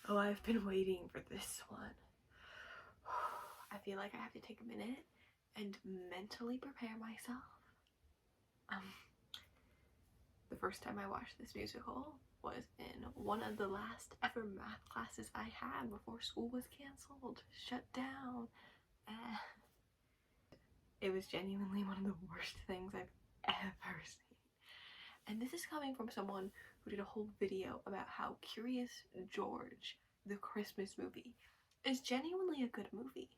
Oh, I've been waiting for this one. I feel like I have to take a minute and mentally prepare myself. The first time I watched this musical was in one of the last ever math classes I had before school was canceled, shut down. It was genuinely one of the worst things I've ever seen. And this is coming from someone who did a whole video about how Curious George, the Christmas movie, is genuinely a good movie.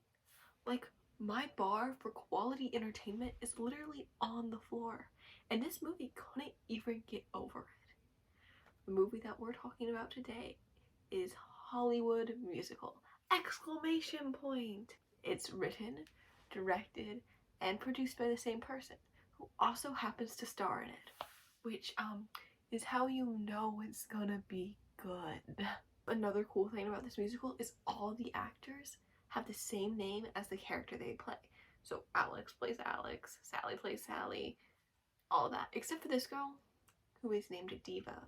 Like, my bar for quality entertainment is literally on the floor, and this movie couldn't even get over it. The movie that we're talking about today is Hollywood Musical! Exclamation point! It's written, directed, and produced by the same person, who also happens to star in it, which is how you know it's gonna be good. Another cool thing about this musical is all the actors have the same name as the character they play. So Alex plays Alex, Sally plays Sally, all that, except for this girl who is named Diva.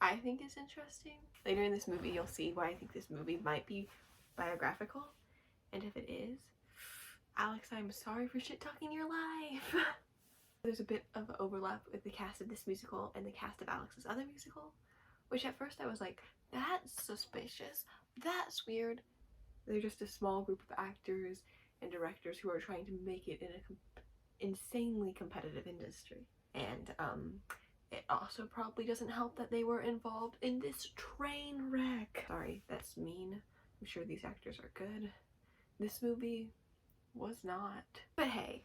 I think is interesting. Later in this movie, you'll see why I think this movie might be biographical, and if it is, Alex, I'm sorry for shit-talking your life. There's a bit of overlap with the cast of this musical and the cast of Alex's other musical, which at first I was like, that's suspicious, that's weird. They're just a small group of actors and directors who are trying to make it in an insanely competitive industry. And it also probably doesn't help that they were involved in this train wreck. Sorry, that's mean. I'm sure these actors are good. This movie was not. But hey,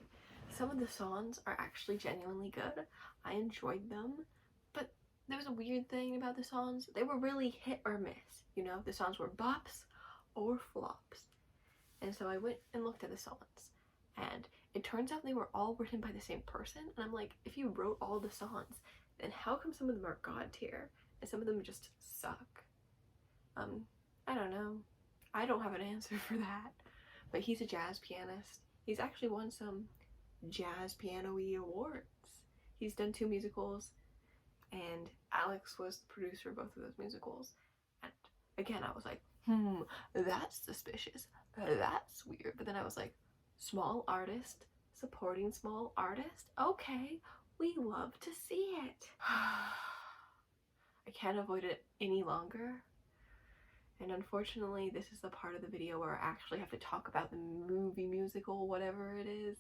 some of the songs are actually genuinely good. I enjoyed them, but there was a weird thing about the songs. They were really hit or miss, you know? The songs were bops or flops. And so I went and looked at the songs, and it turns out they were all written by the same person. And I'm like, if you wrote all the songs, then how come some of them are god tier and some of them just suck? I don't know. I don't have an answer for that. But he's a jazz pianist. He's actually won some jazz piano-y awards. He's done 2 musicals, and Alex was the producer of both of those musicals. And again, I was like, that's suspicious. That's weird. But then I was like, small artist supporting small artist? Okay, we love to see it. I can't avoid it any longer. And unfortunately, this is the part of the video where I actually have to talk about the movie musical, whatever it is.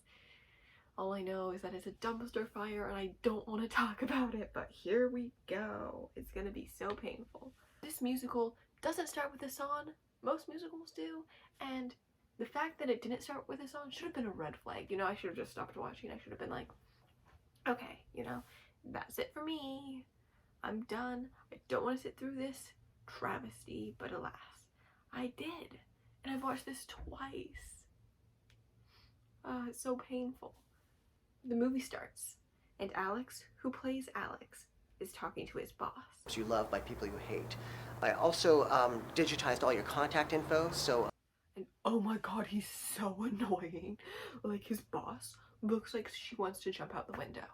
All I know is that it's a dumpster fire and I don't want to talk about it, but here we go. It's gonna be so painful. This musical doesn't start with a song. Most musicals do, and the fact that it didn't start with a song should have been a red flag. You know, I should have just stopped watching. I should have been like, okay, you know, that's it for me. I'm done. I don't want to sit through this travesty, but alas, I did. And I've watched this twice. It's so painful. The movie starts, and Alex, who plays Alex, is talking to his boss. You love by people you hate. I also digitized all your contact info, so... And oh my god, he's so annoying. Like, his boss looks like she wants to jump out the window.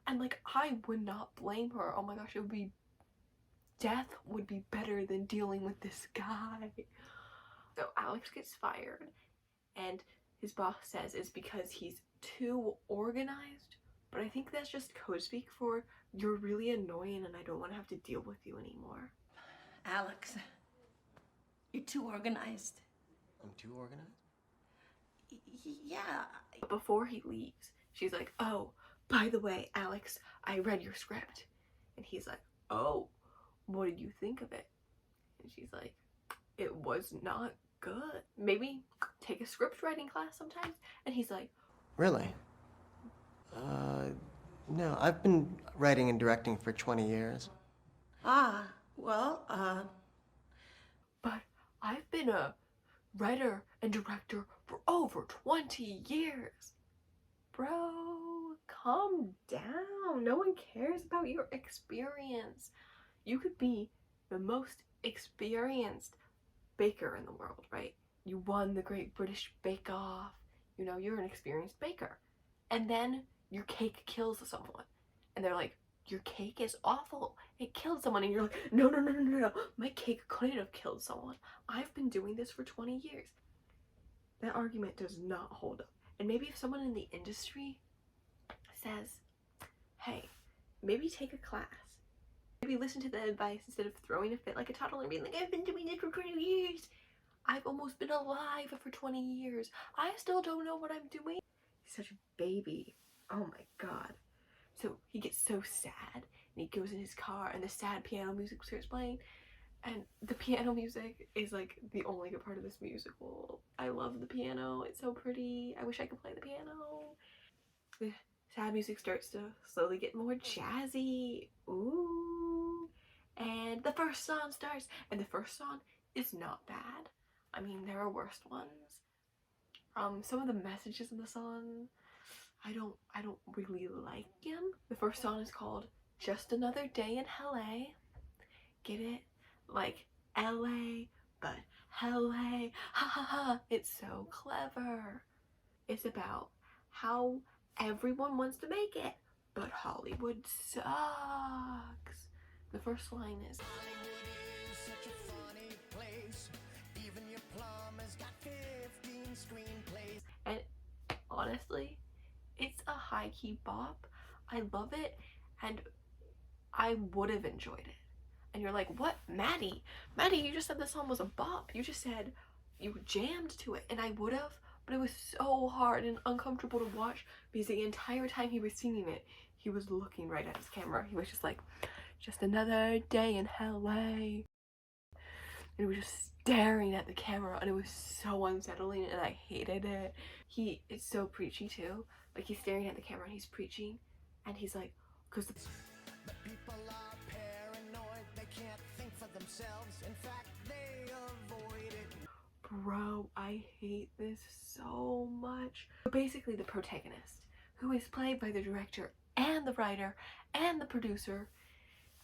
And like, I would not blame her. Oh my gosh, it would be... death would be better than dealing with this guy. So Alex gets fired, and his boss says it's because he's too organized, but I think that's just code speak for you're really annoying and I don't want to have to deal with you anymore. Alex, you're too organized. I'm too organized? Yeah. Before he leaves, she's like, oh, by the way, Alex, I read your script. And he's like, oh, what did you think of it? And she's like, it was not good. Maybe take a script writing class sometimes. And he's like, Really? No, I've been writing and directing for 20 years. Ah, well, but I've been a writer and director for over 20 years. Bro, calm down. No one cares about your experience. You could be the most experienced baker in the world, right? You won the Great British Bake Off. You know, you're an experienced baker. And then your cake kills someone. And they're like, your cake is awful. It killed someone. And you're like, no, no, no, no, no, no. My cake couldn't have killed someone. I've been doing this for 20 years. That argument does not hold up. And maybe if someone in the industry says, hey, maybe take a class. Maybe listen to the advice instead of throwing a fit like a toddler and being like, I've been doing this for 20 years. I've almost been alive for 20 years. I still don't know what I'm doing. He's such a baby. Oh my god. So he gets so sad and he goes in his car and the sad piano music starts playing. And the piano music is like the only good part of this musical. I love the piano. It's so pretty. I wish I could play the piano. The sad music starts to slowly get more jazzy. Ooh. And the first song starts. And the first song is not bad. I mean, there are worse ones. Some of the messages in the song, I don't really like them. The first song is called Just Another Day in LA. Get it? Like LA, but LA. Ha ha ha. It's so clever. It's about how everyone wants to make it, but Hollywood sucks. The first line is Hollywood is such a funny place. Even your plumber's got 15 screenplays. And honestly, it's a high-key bop. I love it, and I would have enjoyed it. And you're like, what? Maddie, you just said the song was a bop. You just said you jammed to it. And I would have, but it was so hard and uncomfortable to watch because the entire time he was singing it, he was looking right at his camera. He was just like, just another day in LA. And he was just staring at the camera and it was so unsettling and I hated it. It's so preachy too. Like he's staring at the camera and he's preaching and he's like, because the people are paranoid, they can't think for themselves. In fact, they avoid it. Bro, I hate this so much. So basically the protagonist, who is played by the director and the writer and the producer,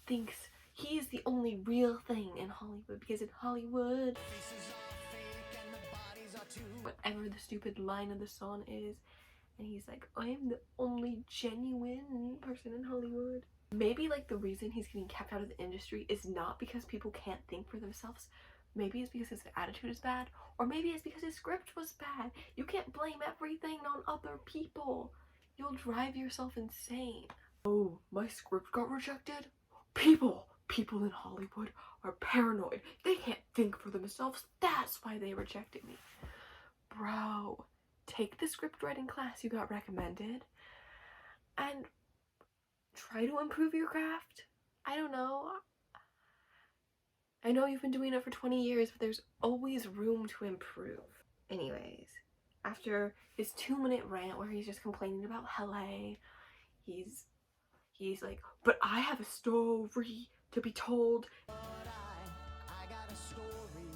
thinks he is the only real thing in Hollywood because in Hollywood, whatever the stupid line of the song is, and he's like, I am the only genuine person in Hollywood. Maybe like the reason he's getting kept out of the industry is not because people can't think for themselves. Maybe it's because his attitude is bad, or maybe it's because his script was bad. You can't blame everything on other people. You'll drive yourself insane. Oh, my script got rejected? People in Hollywood are paranoid. They can't think for themselves. That's why they rejected me. Bro, take the script writing class you got recommended and try to improve your craft. I don't know. I know you've been doing it for 20 years, but there's always room to improve. Anyways, after his 2-minute rant where he's just complaining about LA, he's like, but I have a story to be told. But I got a story.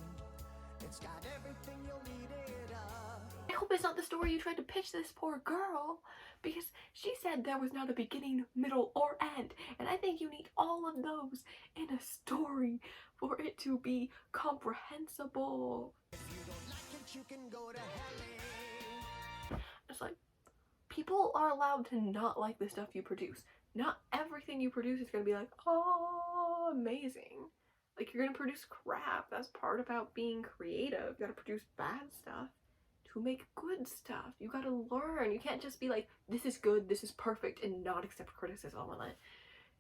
It's got everything you'll need it up. I hope it's not the story you tried to pitch this poor girl, because she said there was not a beginning, middle, or end, and I think you need all of those in a story for it to be comprehensible. If you don't like it, you can go to hell. It's like, people are allowed to not like the stuff you produce. Not everything you produce is going to be like, oh, amazing. Like, you're going to produce crap. That's part about being creative. You got to produce bad stuff to make good stuff. You got to learn. You can't just be like, this is good, this is perfect, and not accept criticism on it.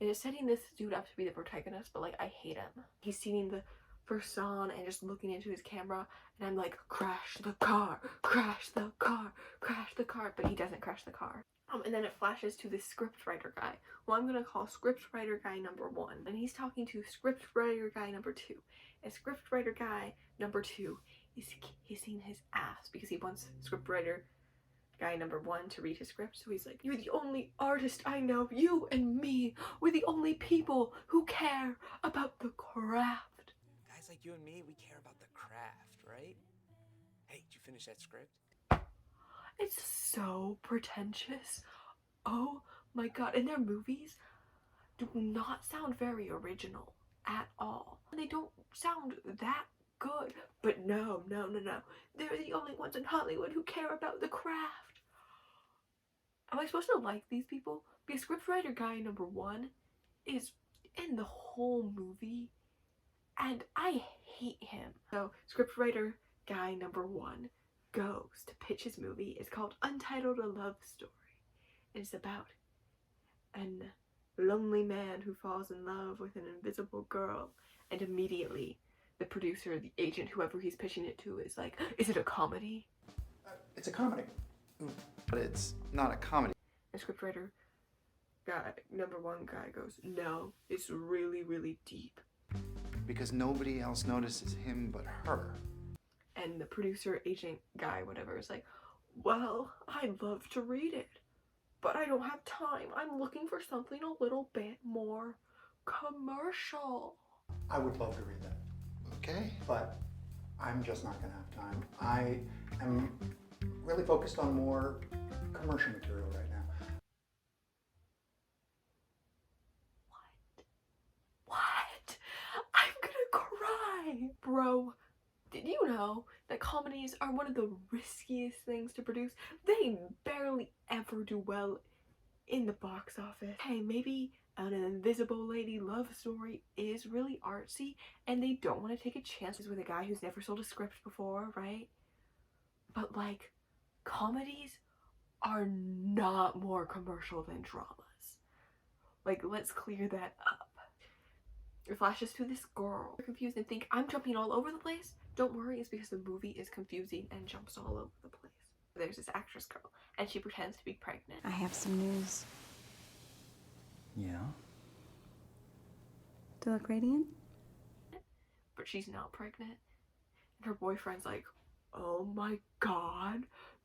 And it's setting this dude up to be the protagonist, but like, I hate him. He's singing the first song and just looking into his camera, and I'm like, crash the car, crash the car, crash the car, but he doesn't crash the car. And then it flashes to this scriptwriter guy, who I'm gonna call scriptwriter guy number 1, and he's talking to scriptwriter guy number 2. And scriptwriter guy number 2 is kissing his ass because he wants scriptwriter guy number 1 to read his script. So he's like, you're the only artist I know. You and me, we're the only people who care about the craft. Guys like you and me, we care about the craft, right? Hey, did you finish that script? It's so pretentious. Oh my god. And their movies do not sound very original at all. They don't sound that good. But no. They're the only ones in Hollywood who care about the craft. Am I supposed to like these people? Because scriptwriter guy number 1 is in the whole movie, and I hate him. So scriptwriter guy number one goes to pitch his movie. It's called Untitled: A Love Story. It's about an lonely man who falls in love with an invisible girl, and immediately the producer, the agent, whoever he's pitching it to is like, is it a comedy? It's a comedy, but it's not a comedy. And scriptwriter guy number one guy goes, no, it's really, really deep. Because nobody else notices him but her. And the producer, agent guy, whatever, is like, well, I'd love to read it, but I don't have time. I'm looking for something a little bit more commercial. I would love to read that, Okay. but I'm just not gonna have time. I am really focused on more commercial material right now. What? I'm gonna cry! Bro, did you know that comedies are one of the riskiest things to produce? They barely ever do well in the box office. Hey, maybe an invisible lady love story is really artsy and they don't want to take a chance with a guy who's never sold a script before, right? But like, comedies are not more commercial than dramas. Like, let's clear that up. It flashes to this girl. You're confused and think I'm jumping all over the place. Don't worry, it's because the movie is confusing and jumps all over the place. There's this actress girl, and she pretends to be pregnant. I have some news. Yeah? Do I look radiant? But she's not pregnant. And her boyfriend's like, oh my god,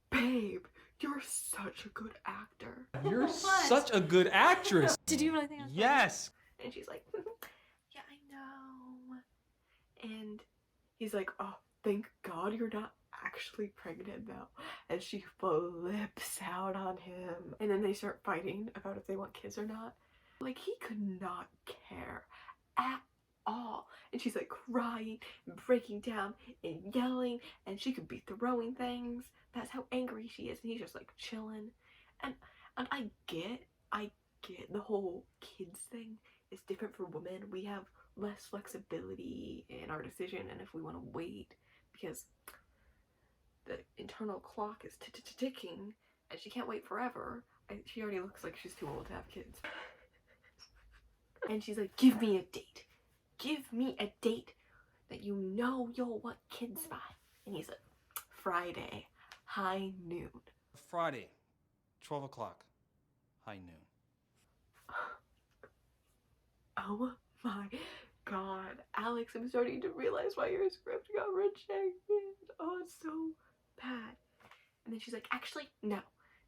babe, you're such a good actor. You're such a good actress. Did you really think I was Yes. And she's like, yeah, I know. And he's like, oh, thank God you're not actually pregnant now. And she flips out on him. And then they start fighting about if they want kids or not. Like, he could not care at all. And she's like crying and breaking down and yelling, and she could be throwing things. That's how angry she is. And he's just like chilling. And I get the whole kids thing is different for women. We have less flexibility in our decision, and if we want to wait because the internal clock is ticking and she can't wait forever. She already looks like she's too old to have kids. And she's like, give me a date. Give me a date that you know you'll want kids by. And he's like, Friday, high noon. Friday, 12 o'clock, high noon. Oh my god. Alex, I'm starting to realize why your script got rejected. Oh, it's so bad. And then she's like, actually, no.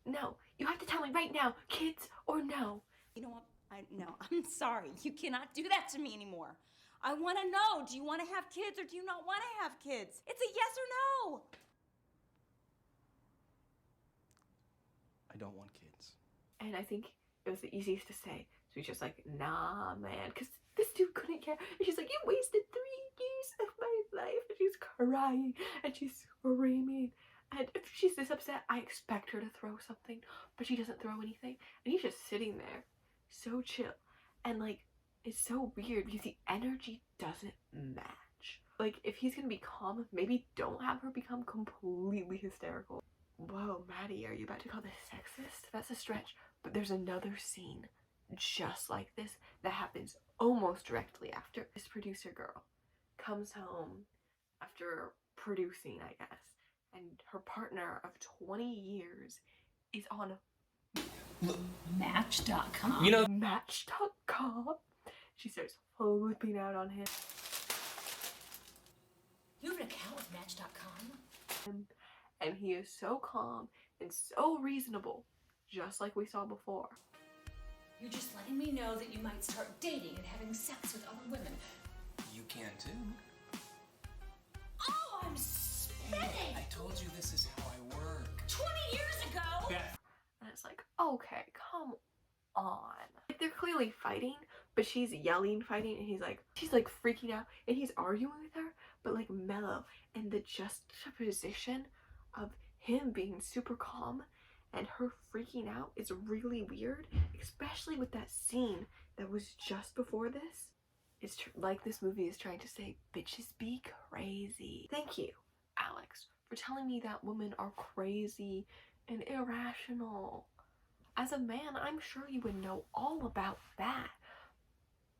No. You have to tell me right now, kids or no. You know what? No, I'm sorry. You cannot do that to me anymore. I want to know, do you want to have kids or do you not want to have kids? It's a yes or no. I don't want kids. And I think it was the easiest to say. So he's just like, nah, man. Because this dude couldn't care. And she's like, you wasted 3 years of my life. And she's crying and she's screaming. And if she's this upset, I expect her to throw something. But she doesn't throw anything. And he's just sitting there, so chill. And like, it's so weird because the energy doesn't match. Like, if he's gonna be calm, maybe don't have her become completely hysterical. Whoa, Maddie, are you about to call this sexist? That's a stretch. But there's another scene just like this that happens almost directly after. This producer girl comes home after producing, I guess, and her partner of 20 years is on Match.com. You know, Match.com. She starts flipping out on him. You have an account with Match.com? And he is so calm and so reasonable, just like we saw before. You're just letting me know that you might start dating and having sex with other women. You can too. Oh, I'm spinning! I told you this is how I work. 20 years ago! And it's like, okay, come on. Like, they're clearly fighting, but she's yelling fighting, and she's like freaking out, and he's arguing with her, but like mellow. And the juxtaposition of him being super calm and her freaking out is really weird, especially with that scene that was just before this, it's like this movie is trying to say, bitches be crazy. Thank you, Alex, for telling me that women are crazy and irrational. As a man, I'm sure you would know all about that.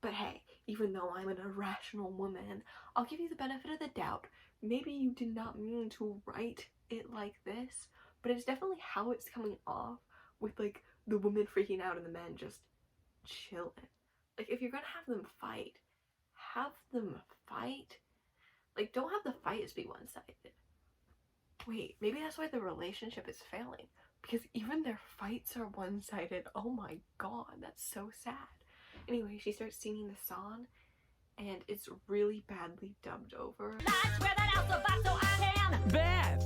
But hey, even though I'm an irrational woman, I'll give you the benefit of the doubt. Maybe you did not mean to write it like this, but it's definitely how it's coming off, with like the women freaking out and the men just chilling. Like, if you're gonna have them fight, have them fight. Like, don't have the fights be one-sided. Wait, maybe that's why the relationship is failing, because even their fights are one-sided. Oh my god, that's so sad. Anyway, she starts singing the song, and it's really badly dubbed over. Beth,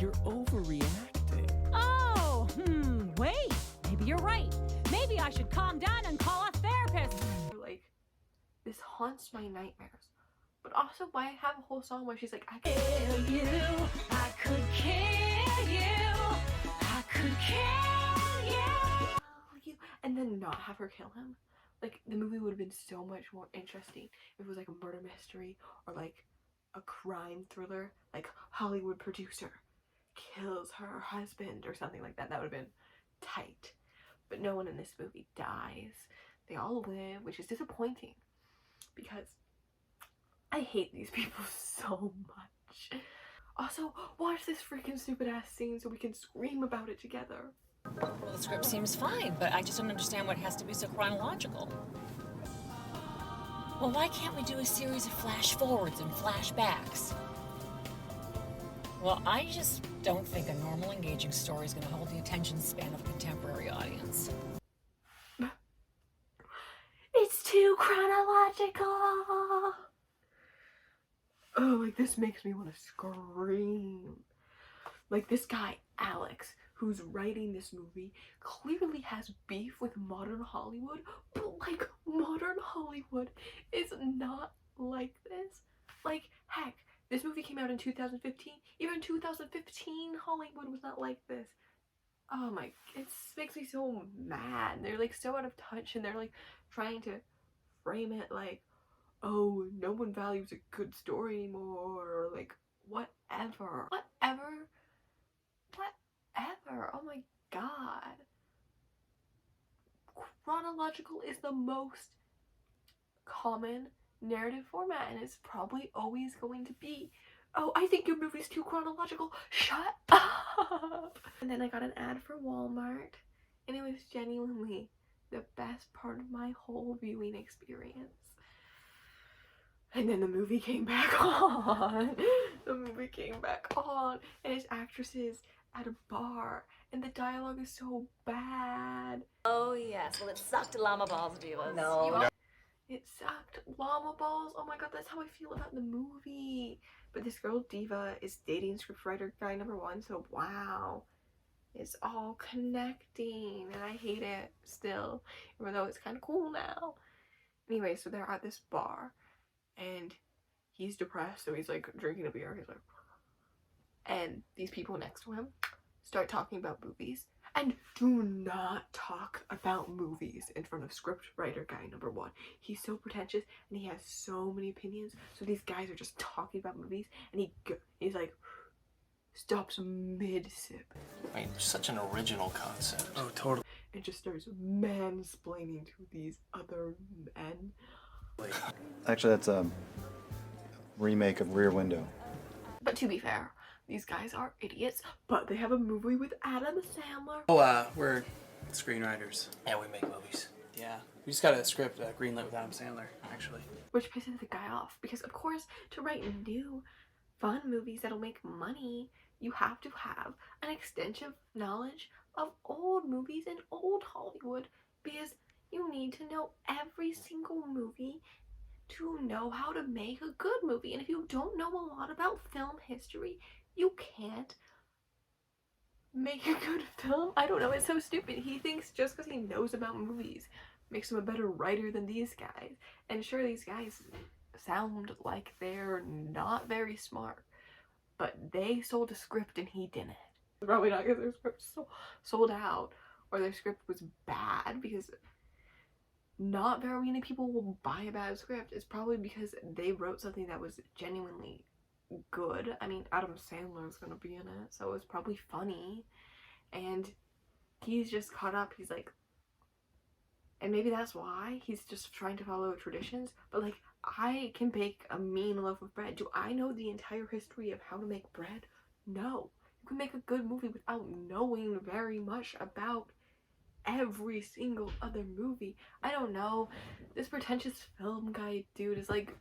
you're overreacting. Oh, wait. Maybe you're right. Maybe I should calm down and call a therapist. Like, this haunts my nightmares. But also, why have a whole song where she's like, I could kill you, I could kill you, I could kill you, and then not have her kill him? Like, the movie would have been so much more interesting if it was like a murder mystery or like a crime thriller, like Hollywood producer kills her husband or something like that. That would have been tight. But no one in this movie dies. They all live, which is disappointing because I hate these people so much. Also, watch this freaking stupid ass scene so we can scream about it together. Well, the script seems fine, but I just don't understand what has to be so chronological. Well, why can't we do a series of flash forwards and flashbacks? Well, I just don't think a normal, engaging story is going to hold the attention span of a contemporary audience. It's too chronological. Oh, like, this makes me want to scream. Like, this guy, Alex, who's writing this movie, clearly has beef with modern Hollywood, but like, modern Hollywood is not like this. Like, heck, this movie came out in 2015. Even 2015 Hollywood was not like this. Oh my, it makes me so mad. They're like so out of touch, and they're like trying to frame it like, oh, no one values a good story anymore, or like, whatever. Oh my god. Chronological is the most common narrative format, and it's probably always going to be. Oh, I think your movie's too chronological. Shut up! And then I got an ad for Walmart, and it was genuinely the best part of my whole viewing experience. And then the movie came back on. And it's actresses at a bar, and the dialogue is so bad. Oh, yes. Well, it sucked llama balls, divas. No. It sucked. Llama balls. Oh my god, that's how I feel about the movie. But this girl, Diva, is dating scriptwriter guy number 1, so wow. It's all connecting, and I hate it still, even though it's kind of cool now. Anyway, so they're at this bar, and he's depressed, so he's like drinking a beer. He's like, and these people next to him start talking about movies. And do not talk about movies in front of scriptwriter guy number 1. He's so pretentious, and he has so many opinions. So these guys are just talking about movies, and he's like, stops mid-sip. I mean, such an original concept. Oh, totally. And just starts mansplaining to these other men. Actually, that's a remake of Rear Window. But to be fair, these guys are idiots, but they have a movie with Adam Sandler. Oh, we're screenwriters. Yeah, we make movies. Yeah. We just got a script greenlit with Adam Sandler, actually. Which pisses the guy off, because of course, to write new, fun movies that'll make money, you have to have an extensive knowledge of old movies and old Hollywood, because you need to know every single movie to know how to make a good movie. And if you don't know a lot about film history, you can't make a good film. I don't know, it's so stupid. He thinks just because he knows about movies makes him a better writer than these guys. And sure, these guys sound like they're not very smart, but they sold a script and he didn't. Probably not because their script sold out, or their script was bad, because not very many people will buy a bad script. It's probably because they wrote something that was genuinely good. I mean, Adam Sandler's gonna be in it, so it's probably funny. And he's just caught up. He's like, and maybe that's why he's just trying to follow traditions. But like, I can bake a mean loaf of bread. Do I know the entire history of how to make bread? No. You can make a good movie without knowing very much about every single other movie. I don't know. This pretentious film guy dude is like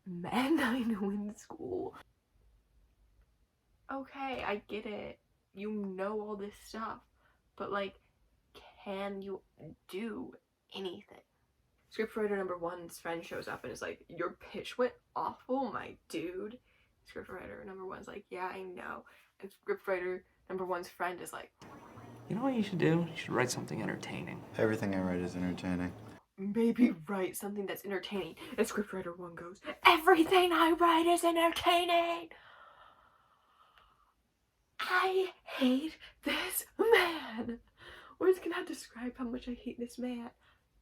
men I know in school. Okay, I get it. You know all this stuff. But like, can you do anything? Scriptwriter number one's friend shows up and is like, your pitch went awful, my dude. Scriptwriter number one's like, yeah, I know. And scriptwriter number one's friend is like, You know what you should do? You should write something entertaining. Everything I write is entertaining. maybe write something that's entertaining. And scriptwriter one goes, everything I write is entertaining. I hate this man. Words cannot describe how much I hate this man.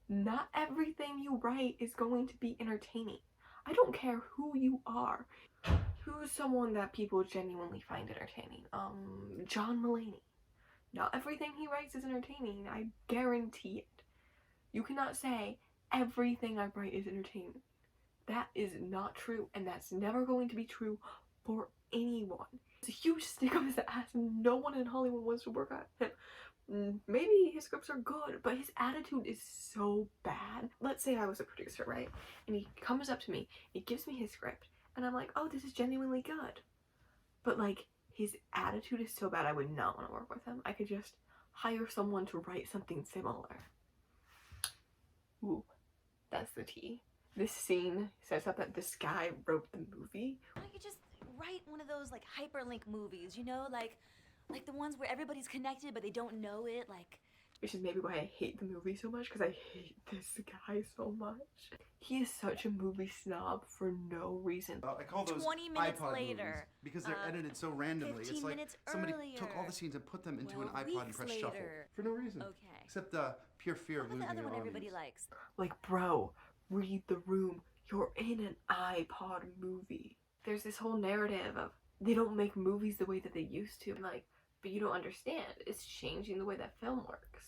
Not everything you write is going to be entertaining. I don't care who you are. Who's someone that people genuinely find entertaining? John Mulaney. Not everything he writes is entertaining. I guarantee it. You cannot say everything I write is entertaining. That is not true, and that's never going to be true for anyone. It's a huge stick up his ass, and no one in Hollywood wants to work on him. Maybe his scripts are good, but his attitude is so bad. Let's say I was a producer, right? And he comes up to me, he gives me his script, and I'm like, oh, this is genuinely good. But like, his attitude is so bad I would not want to work with him. I could just hire someone to write something similar. Ooh, that's the tea. This scene sets up that this guy wrote the movie. Why don't you just write one of those like hyperlink movies, you know, like the ones where everybody's connected but they don't know it, like. Which is maybe why I hate the movie so much, because I hate this guy so much. He is such a movie snob for no reason. I call those 20 minutes iPod later. movies because they're edited so randomly. 15 It's like minutes somebody earlier. took all the scenes and put them into an 12 iPod and weeks pressed shuffle later. for no reason. Okay. Except pure fear of What about losing the other your one audience. everybody likes? Like, bro, read the room. You're in an iPod movie. There's this whole narrative of they don't make movies the way that they used to. Like, but you don't understand. It's changing the way that film works.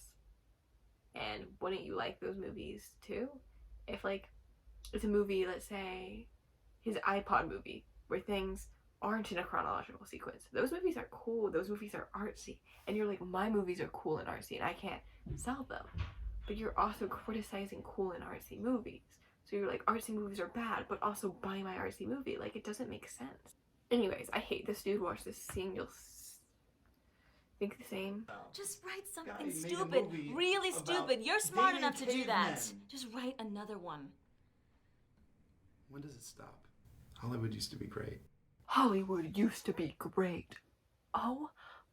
And wouldn't you like those movies too? If like, it's a movie, let's say, his iPod movie, where things aren't in a chronological sequence. Those movies are cool. Those movies are artsy. And you're like, my movies are cool and artsy and I can't sell them. But you're also criticizing cool and artsy movies. So you're like, artsy movies are bad, but also buy my artsy movie. Like, it doesn't make sense. Anyways, I hate this dude. Watch this scene. You'll think the same. Just write something Guy made a stupid, movie really about stupid. You're smart dating enough to do that. cavemen. Just write another one. When does it stop? Hollywood used to be great. Hollywood used to be great. Oh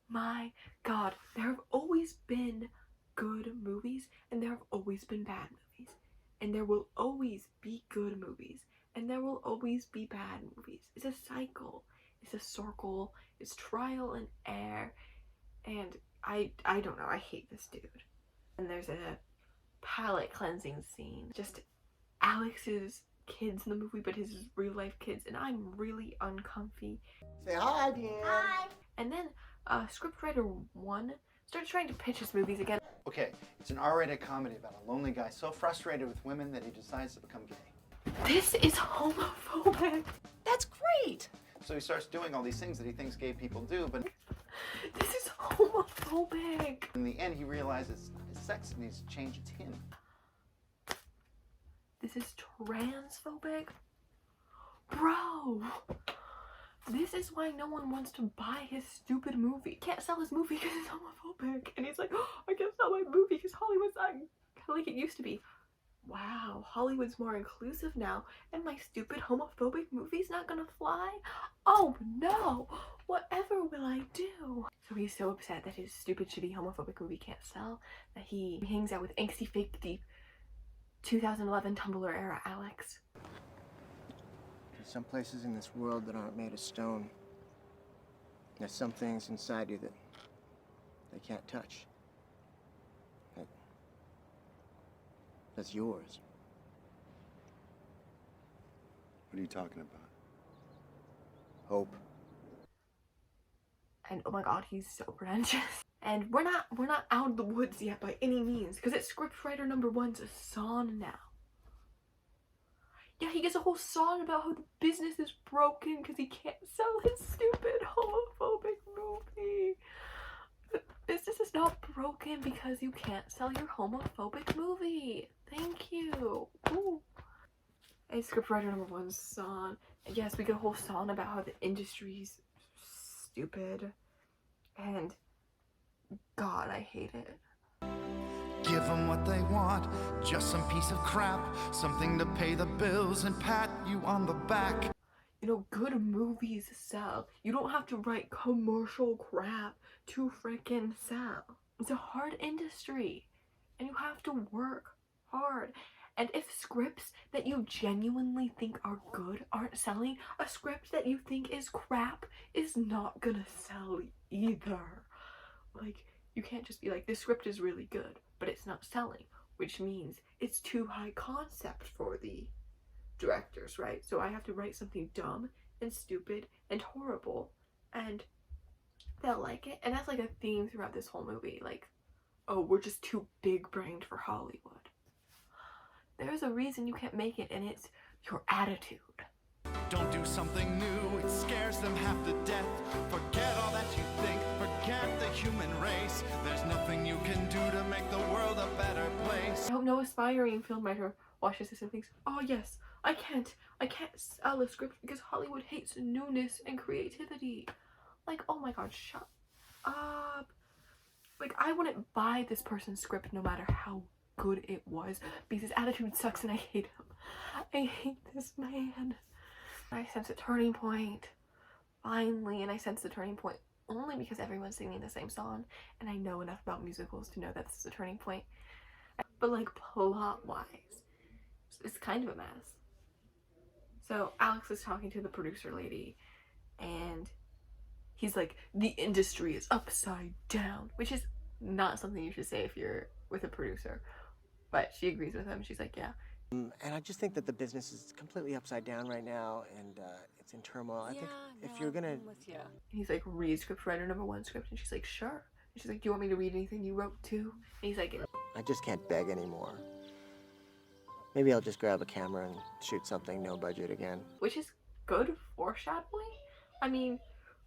my god. There have always been good movies, and there have always been bad movies. And there will always be good movies, and there will always be bad movies. It's a cycle. It's a circle. It's trial and error. And I don't know. I hate this dude. And there's a palate cleansing scene. Just Alex's kids in the movie, but his real life kids, and I'm really uncomfy. Say hi, Dan. Hi. And then scriptwriter one started trying to pitch his movies again. Okay, it's an R-rated comedy about a lonely guy so frustrated with women that he decides to become gay. This is homophobic. That's great! So he starts doing all these things that he thinks gay people do, but This is homophobic. in the end he realizes his sex needs to change its him. This is transphobic. Bro. This is why no one wants to buy his stupid movie. He can't sell his movie because it's homophobic. And he's like, oh, I can't sell my movie because Hollywood's not like it used to be. Wow, Hollywood's more inclusive now, and my stupid homophobic movie's not gonna fly? Oh no! Whatever will I do? So he's so upset that his stupid, shitty, homophobic movie can't sell that he hangs out with angsty, fake, deep 2011 Tumblr era Alex. There's some places in this world that aren't made of stone. There's some things inside you that they can't touch. that's yours. What are you talking about? Hope. And oh my god, he's so pretentious. And we're not out of the woods yet by any means, because it's scriptwriter number one's a song now. Yeah, he gets a whole song about how the business is broken because he can't sell his stupid homophobic movie. The business is not broken because you can't sell your homophobic movie. Thank you. Ooh. And scriptwriter number one's song. And yes, we get a whole song about how the industry's stupid. And God, I hate it. Give them what they want, just some piece of crap, something to pay the bills and pat you on the back. You know, good movies sell. You don't have to write commercial crap to frickin' sell. It's a hard industry, and you have to work hard. And if scripts that you genuinely think are good aren't selling, a script that you think is crap is not gonna sell either. Like, you can't just be like, this script is really good, but it's not selling, which means it's too high concept for the directors, right? So I have to write something dumb and stupid and horrible, and they'll like it. And that's like a theme throughout this whole movie. Like, oh, we're just too big-brained for Hollywood. There's a reason you can't make it, and it's your attitude. Don't do something new, it scares them half to death. Forget all that you think, forget the human race. There's nothing you can do to make the world a better place. I hope no aspiring film writer watches this and thinks, oh yes, I can't sell a script because Hollywood hates newness and creativity. Like, oh my god, shut up. Like, I wouldn't buy this person's script no matter how good it was, because his attitude sucks and I hate him. I hate this man. I sense a turning point, finally, and I sense the turning point only because everyone's singing the same song, and I know enough about musicals to know that this is a turning point. But like, plot-wise, it's kind of a mess. So Alex is talking to the producer lady, and he's like, the industry is upside down, which is not something you should say if you're with a producer. But she agrees with him. She's like, yeah. And I just think that the business is completely upside down right now, and it's in turmoil. I think if you're gonna... And he's like, read scriptwriter number one script, and she's like, sure. And she's like, do you want me to read anything you wrote too? And he's like, I just can't beg anymore. Maybe I'll just grab a camera and shoot something no budget again. which is good foreshadowing. I mean,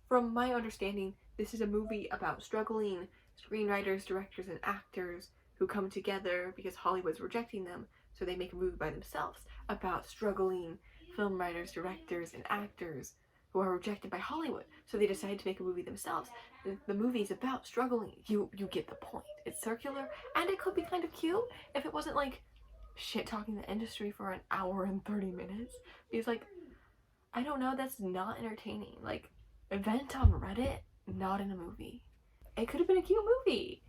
from my understanding, this is a movie about struggling screenwriters, directors, and actors who come together because Hollywood's rejecting them, so they make a movie by themselves about struggling film writers, directors, and actors who are rejected by Hollywood, so they decide to make a movie themselves. The movie's about struggling. You get the point. It's circular, and it could be kind of cute if it wasn't like shit-talking the industry for an hour and 30 minutes. Because, like, I don't know, that's not entertaining. Like, event on Reddit, not in a movie. It could have been a cute movie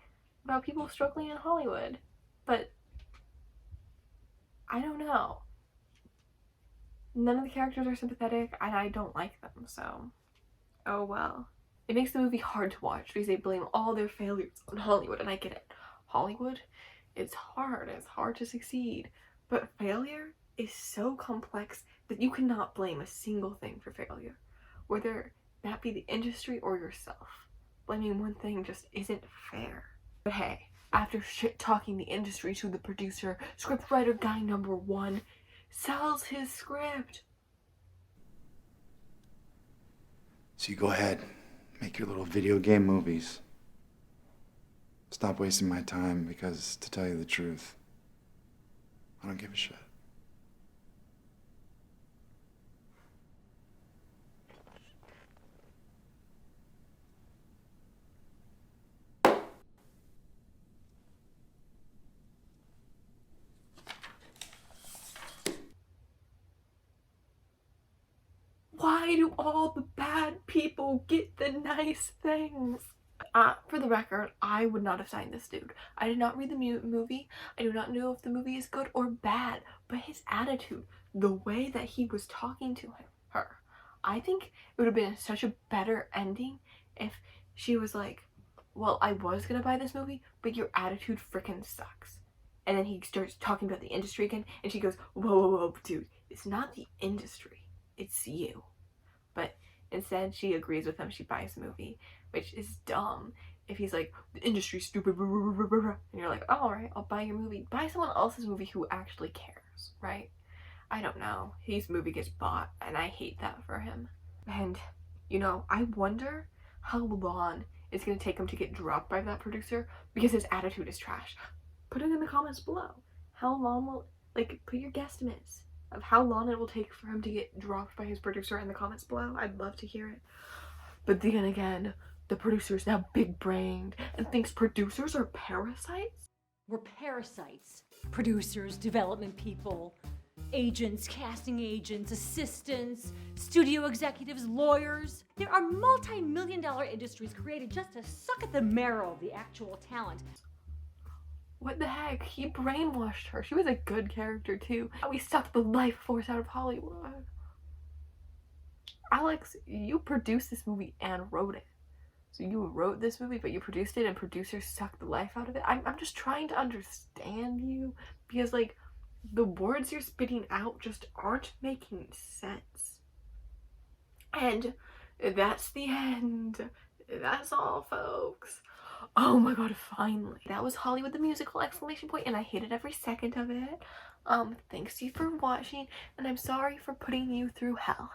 about people struggling in Hollywood, but I don't know. None of the characters are sympathetic, and I don't like them, so oh well. It makes the movie hard to watch because they blame all their failures on Hollywood, and I get it. Hollywood, it's hard to succeed, but failure is so complex that you cannot blame a single thing for failure, whether that be the industry or yourself. Blaming one thing just isn't fair. But hey, after shit-talking the industry to the producer, scriptwriter guy number one sells his script. So you go ahead, make your little video game movies. Stop wasting my time because, to tell you the truth, I don't give a shit. Why do all the bad people get the nice things? For the record, I would not have signed this dude. I did not read the movie. I do not know if the movie is good or bad, but his attitude, the way that he was talking to her, I think it would have been such a better ending if she was like, well, I was gonna buy this movie, but your attitude frickin' sucks. And then he starts talking about the industry again, and she goes, whoa, whoa, whoa, dude, it's not the industry, it's you. But instead, she agrees with him. She buys the movie, which is dumb. If he's like, the industry's stupid, and you're like, oh, all right, I'll buy your movie. Buy someone else's movie who actually cares, right? I don't know. His movie gets bought, and I hate that for him. And, you know, I wonder how long it's going to take him to get dropped by that producer because his attitude is trash. Put it in the comments below. How long will, like, put your guesstimates of how long it will take for him to get dropped by his producer in the comments below. I'd love to hear it. But then again, the producer is now big-brained and thinks producers are parasites? We're parasites. Producers, development people, agents, casting agents, assistants, studio executives, lawyers. There are multi-million-dollar industries created just to suck at the marrow of the actual talent. What the heck? He brainwashed her. She was a good character too. We sucked the life force out of Hollywood. Alex, you produced this movie and wrote it. So you wrote this movie, but you produced it and producers sucked the life out of it. I'm just trying to understand you because, like, the words you're spitting out just aren't making sense. And that's the end. That's all, folks. Oh my god, finally. That was Hollywood the Musical! ! And I hated every second of it. Thanks you for watching, and I'm sorry for putting you through hell.